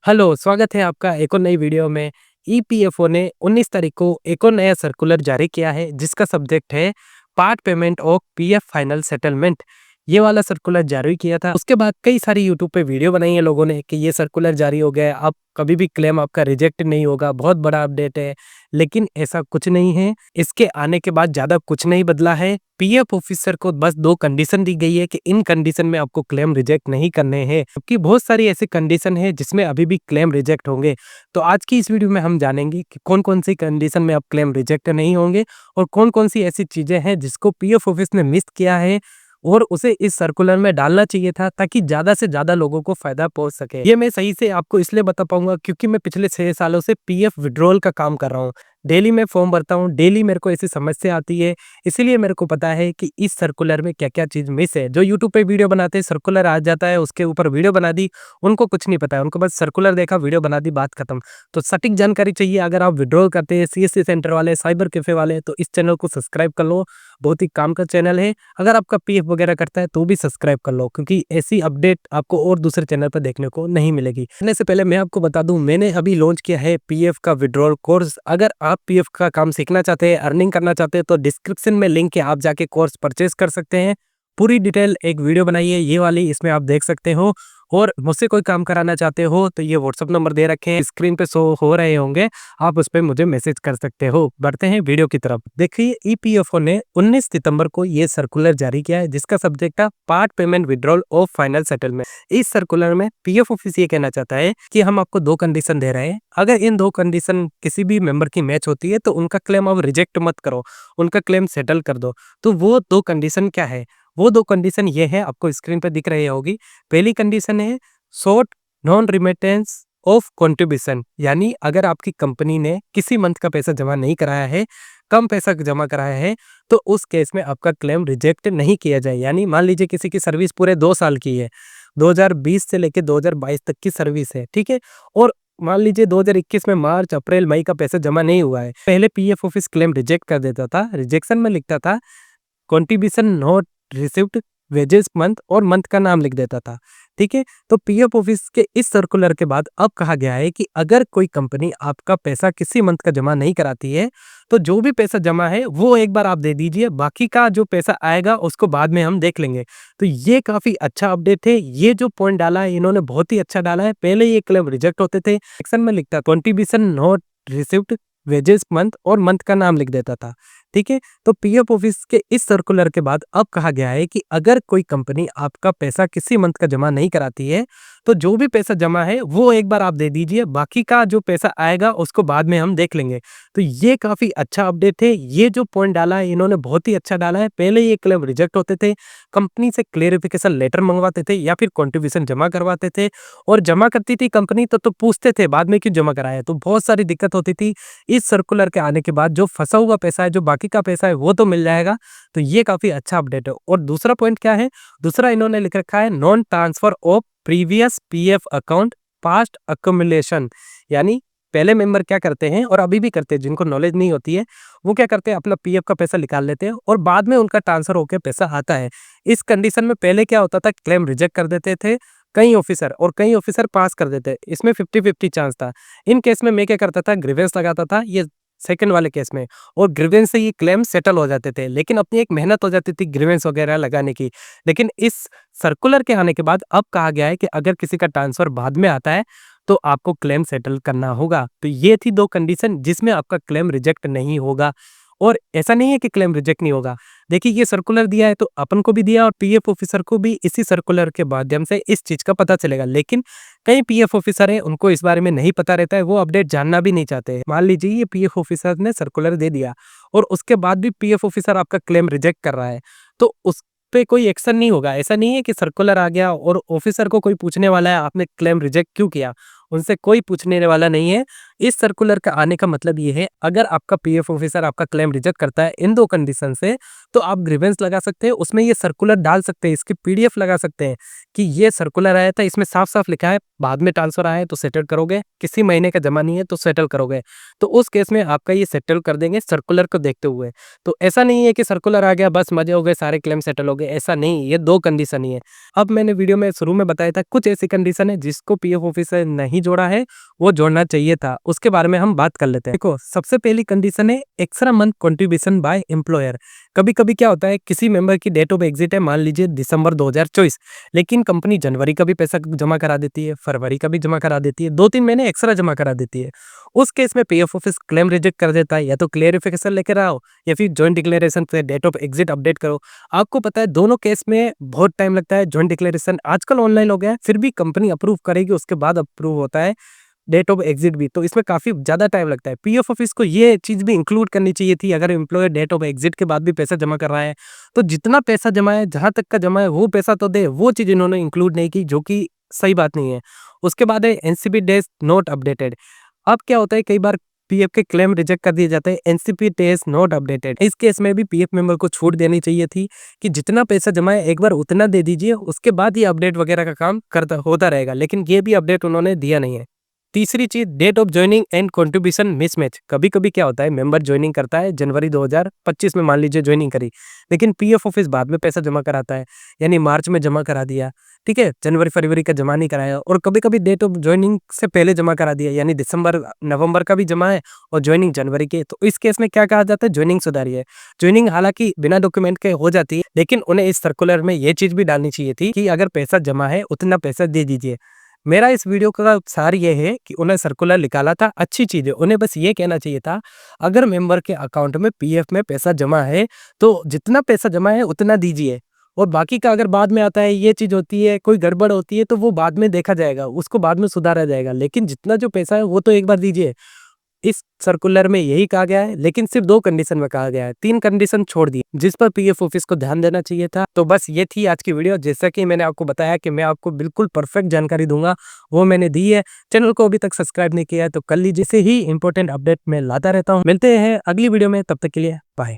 Hello, स्वागत है आपका एक और नई वीडियो में। ईपीएफओ ने 19 तारीख को एक और नया सर्कुलर जारी किया है जिसका सब्जेक्ट है part payment of PF final settlement. ये वाला सर्कुलर जारी किया था। उसके बाद कई सारी यूट्यूब पे वीडियो बनाई है लोगों ने कि ये सर्कुलर जारी हो गया है, अब कभी भी क्लेम आपका रिजेक्ट नहीं होगा, बहुत बड़ा अपडेट है। लेकिन ऐसा कुछ नहीं है। इसके आने के बाद ज़्यादा कुछ नहीं बदला है। पीएफ ऑफिसर को बस 2 कंडीशन दी गई है कि इन कंडीशन में आपको क्लेम रिजेक्ट नहीं करने हैं, क्योंकि बहुत सारी ऐसी कंडीशन है जिसमें अभी भी क्लेम रिजेक्ट होंगे। तो आज की इस वीडियो में हम जानेंगे कि कौन-कौन सी कंडीशन में आप क्लेम रिजेक्ट नहीं होंगे और कौन-कौन सी ऐसी चीज़ें हैं जिसको पीएफ ऑफिस ने मिस किया है और उसे इस सर्कुलर में डालना चाहिए था ताकि ज़्यादा से ज़्यादा लोगों को फ़ायदा पहुँच सके। ये मैं सही से आपको इसलिए बता पाऊँगा क्योंकि मैं पिछले 6 सालों से पीएफ विथड्रॉल का काम कर रहा हूँ। डेली मैं फॉर्म भरता हूँ, डेली मेरे को ऐसी समस्या आती है, इसीलिए मेरे को पता है कि इस सर्कुलर में क्या-क्या चीज़ मिस है। जो यूट्यूब पे वीडियो बनाते हैं, सर्कुलर आ जाता है, उसके ऊपर वीडियो बना दी, उनको कुछ नहीं पता है, उनको बस सर्कुलर देखा, वीडियो बना दी, बात खत्म। तो सटीक जानकारी चाहिए अगर आप विथड्रॉल करते हैं, सीएससी सेंटर वाले, साइबर कैफे वाले, तो इस चैनल को सब्सक्राइब कर लो, बहुत ही काम का चैनल है। अगर आपका पीएफ वगैरह करता है तो भी सब्सक्राइब कर लो क्योंकि ऐसी अपडेट आपको और दूसरे चैनल पर देखने को नहीं मिलेगी। करने से पहले मैं आपको बता दूं, मैंने अभी लॉन्च किया है पीएफ का विथड्रॉल कोर्स। अगर आप पीएफ का काम सीखना चाहते हैं, अर्निंग करना चाहते हैं तो डिस्क्रिप्शन में लिंक है, आप जाके कोर्स परचेज कर सकते हैं। पूरी डिटेल एक वीडियो बनाई है ये वाली, इसमें आप देख सकते हो। और मुझसे कोई काम कराना चाहते हो तो ये व्हाट्सअप नंबर दे रखे हैं, स्क्रीन पे शो हो रहे होंगे, आप उस पे मुझे मैसेज कर सकते हो। बढ़ते हैं वीडियो की तरफ। देखिए, ईपीएफओ ने 19 सितंबर को ये सर्कुलर जारी किया है जिसका सब्जेक्ट था part payment withdrawal of final settlement. इस सर्कुलर में पीएफ ऑफिस ये कहना चाहता है कि हम आपको 2 कंडीशन दे रहे हैं, अगर इन 2 कंडीशन किसी भी मेंबर की मैच होती है तो उनका क्लेम अब रिजेक्ट मत करो, उनका क्लेम सेटल कर दो। तो वो 2 कंडीशन क्या है? वो 2 कंडीशन ये है, आपको स्क्रीन पे दिख रही होगी। पहली कंडीशन है short non remittance of contribution, यानी अगर आपकी कंपनी ने किसी मंथ का पैसा जमा नहीं कराया है, कम पैसा जमा कराया है, तो उस केस में आपका क्लेम रिजेक्ट नहीं किया जाए। यानी मान लीजिए किसी की सर्विस पूरे 2 साल की है, 2020 से लेके 2022 तक की सर्विस है, ठीक है? और मान लीजिए 2021 में मार्च, अप्रैल, मई का पैसा जमा नहीं हुआ है। पहले पीएफ ऑफिस क्लेम रिजेक्ट कर देता था, रिजेक्शन में लिखता था contribution not received wages month और मंथ का नाम लिख देता था, ठीक है? तो पीएफ ऑफिस के इस सर्कुलर के बाद अब कहा गया है कि अगर कोई कंपनी आपका पैसा किसी मंथ का जमा नहीं कराती है, तो जो भी पैसा जमा है वो एक बार आप दे दीजिए, बाकी का जो पैसा आएगा उसको बाद में हम देख लेंगे। तो ये काफ़ी अच्छा अपडेट है, ये जो पॉइंट डाला है इन्होंने बहुत ही अच्छा डाला है। पहले ये क्लेम रिजेक्ट होते थे, सेक्शन में लिखता contribution not received wages month और मंथ का नाम लिख देता था, ठीक है? तो पीएफ ऑफिस के इस सर्कुलर के बाद अब कहा गया है कि अगर कोई कंपनी आपका पैसा किसी मंथ का जमा नहीं कराती है, तो जो भी पैसा जमा है वो एक बार आप दे दीजिए, बाकी का जो पैसा आएगा उसको बाद में हम देख लेंगे। तो ये काफ़ी अच्छा अपडेट है, ये जो पॉइंट डाला है इन्होंने बहुत ही अच्छा डाला है। पहले ये क्लेम रिजेक्ट होते थे, कंपनी से क्लेरिफिकेशन लेटर मंगवाते थे या फिर कंट्रीब्यूशन जमा करवाते थे और जमा करती थी कंपनी तो पूछते थे बाद में क्यों जमा कराया, तो बहुत सारी दिक्कत होती थी। इस सर्कुलर के आने के बाद जो फंसा हुआ पैसा है, जो बाकी का पैसा है वो तो मिल जाएगा। तो ये काफ़ी अच्छा अपडेट है। और दूसरा पॉइंट क्या है? दूसरा इन्होंने लिख रखा है non transfer of previous PF account past accumulation, यानी पहले मेंबर क्या करते हैं और अभी भी करते हैं, जिनको नॉलेज नहीं होती है वो क्या करते हैं, अपना पीएफ का पैसा निकाल लेते हैं और बाद में उनका ट्रांसफर होकर पैसा आता है। इस कंडीशन में पहले क्या होता था, क्लेम रिजेक्ट कर देते थे कई ऑफिसर और कई ऑफिसर पास कर देते, इसमें 50-50 चांस था। इन केस में मैं क्या करता था, ग्रीवेंस लगाता था, ये सेकंड वाले केस में, और ग्रीवेंस से ये क्लेम सेटल हो जाते थे, लेकिन अपनी एक मेहनत हो जाती थी ग्रीवेंस वगैरह लगाने की। लेकिन इस सर्कुलर के आने के बाद अब कहा गया है कि अगर किसी का ट्रांसफर बाद में आता है तो आपको क्लेम सेटल करना होगा। तो ये थी 2 कंडीशन जिसमें आपका क्लेम रिजेक्ट नहीं होगा। और ऐसा नहीं है कि क्लेम रिजेक्ट नहीं होगा। देखिए, ये सर्कुलर दिया है तो अपन को भी दिया और पीएफ ऑफिसर को भी इसी सर्कुलर के माध्यम से इस चीज़ का पता चलेगा। लेकिन कई पीएफ ऑफिसर हैं, उनको इस बारे में नहीं पता रहता है, वो अपडेट जानना भी नहीं चाहते हैं। मान लीजिए ये पीएफ ऑफिसर ने सर्कुलर दे दिया और उसके बाद भी पीएफ ऑफिसर आपका क्लेम रिजेक्ट कर रहा है, तो उस पे कोई एक्शन नहीं होगा। ऐसा नहीं है कि सर्कुलर आ गया और ऑफिसर को कोई पूछने वाला है आपने क्लेम रिजेक्ट क्यों किया, उनसे कोई पूछने वाला नहीं है। इस सर्कुलर का आने का मतलब ये है, अगर आपका पीएफ ऑफिसर आपका क्लेम रिजेक्ट करता है इन 2 कंडीशन से, तो आप ग्रीवेंस लगा सकते हैं, उसमें ये सर्कुलर डाल सकते हैं, इसकी पीडीएफ लगा सकते हैं कि ये सर्कुलर आया था, इसमें साफ-साफ लिखा है, बाद में ट्रांसफर आया है तो सेटल करोगे, किसी महीने का जमा नहीं है तो सेटल करोगे। तो उस केस में आपका ये सेटल कर देंगे सर्कुलर को देखते हुए। तो ऐसा नहीं है कि सर्कुलर आ गया बस मजे हो गए, सारे क्लेम सेटल हो गए, ऐसा नहीं, ये 2 कंडीशन ही है। अब मैंने वीडियो में शुरू में बताया था कुछ ऐसी कंडीशन है जिसको पीएफ ऑफिसर नहीं जोड़ा है, वो जोड़ना चाहिए था, उसके बारे में हम बात कर लेते हैं। देखो, सबसे पहली कंडीशन है extra month contribution by employer. कभी-कभी क्या होता है, किसी मेंबर की डेट ऑफ एग्जिट है मान लीजिए दिसंबर 2024, लेकिन कंपनी जनवरी का भी पैसा जमा करा देती है, फरवरी का भी जमा करा देती है, 2-3 महीने एक्स्ट्रा जमा करा देती है। उस केस में पीएफ ऑफिस क्लेम रिजेक्ट कर देता है, या तो क्लेरिफिकेशन लेकर आओ या फिर जॉइंट डिक्लेरेशन पे डेट ऑफ एग्जिट अपडेट करो। आपको पता है दोनों केस में बहुत टाइम लगता है, जॉइंट डिक्लेरेशन आजकल ऑनलाइन हो गया है, फिर भी कंपनी अप्रूव करेगी, उसके बाद अप्रूव होता है डेट ऑफ एग्जिट भी, तो इसमें काफ़ी ज़्यादा टाइम लगता है। पीएफ ऑफिस को ये चीज़ भी इंक्लूड करनी चाहिए थी, अगर एम्प्लॉयर डेट ऑफ एग्जिट के बाद भी पैसा जमा कर रहा है, तो जितना पैसा जमा है, जहाँ तक का जमा है, वो पैसा तो दे, वो चीज़ इन्होंने इंक्लूड नहीं की, जो कि सही बात नहीं है। उसके बाद है एनसीपी डेज नॉट अपडेटेड। अब क्या होता है, कई बार पीएफ के क्लेम रिजेक्ट कर दिए जाते हैं, एनसीपी डेज नॉट अपडेटेड। इस केस में भी पीएफ मेंबर को छूट देनी चाहिए थी कि जितना पैसा जमा है एक बार उतना दे दीजिए, उसके बाद ये अपडेट वगैरह का काम करता होता रहेगा, लेकिन ये भी अपडेट उन्होंने दिया नहीं है। तीसरी चीज, date of joining and contribution mismatch. कभी कभी क्या होता है, मेंबर ज्वाइनिंग करता है जनवरी 2025 में मान लीजिए ज्वाइनिंग करी, लेकिन पीएफ ऑफिस बाद में पैसा जमा कराता है, यानी मार्च में जमा करा दिया, ठीक है, जनवरी फरवरी का जमा नहीं कराया, और कभी कभी डेट ऑफ ज्वाइनिंग से पहले जमा करा दिया, यानी दिसंबर नवंबर का भी जमा है और ज्वाइनिंग जनवरी के। तो इस केस में क्या कहा जाता है, ज्वाइनिंग सुधारी है। ज्वाइनिंग हालांकि बिना डॉक्यूमेंट के हो जाती है, लेकिन उन्हें इस सर्कुलर में ये चीज भी डालनी चाहिए थी कि अगर पैसा जमा है उतना पैसा दे दीजिए। मेरा इस वीडियो का सार ये है कि उन्हें सर्कुलर निकाला था, अच्छी चीज़ है। उन्हें बस ये कहना चाहिए था, अगर मेंबर के अकाउंट में पीएफ में पैसा जमा है, तो जितना पैसा जमा है उतना दीजिए, और बाकी का अगर बाद में आता है, ये चीज़ होती है, कोई गड़बड़ होती है, तो वो बाद में देखा जाएगा, उसको बाद में सुधारा जाएगा, लेकिन जितना जो पैसा है वो तो एक बार दीजिए। इस सर्कुलर में यही कहा गया है, लेकिन सिर्फ 2 कंडीशन में कहा गया है, 3 कंडीशन छोड़ दी, जिस पर पीएफ ऑफिस को ध्यान देना चाहिए था। तो बस ये थी आज की वीडियो। जैसा कि मैंने आपको बताया कि मैं आपको बिल्कुल परफेक्ट जानकारी दूंगा, वो मैंने दी है। चैनल को अभी तक सब्सक्राइब नहीं किया है तो कर लीजिए, इसे ही इंपॉर्टेंट अपडेट मैं लाता रहता हूँ। मिलते हैं अगली वीडियो में, तब तक के लिए बाय।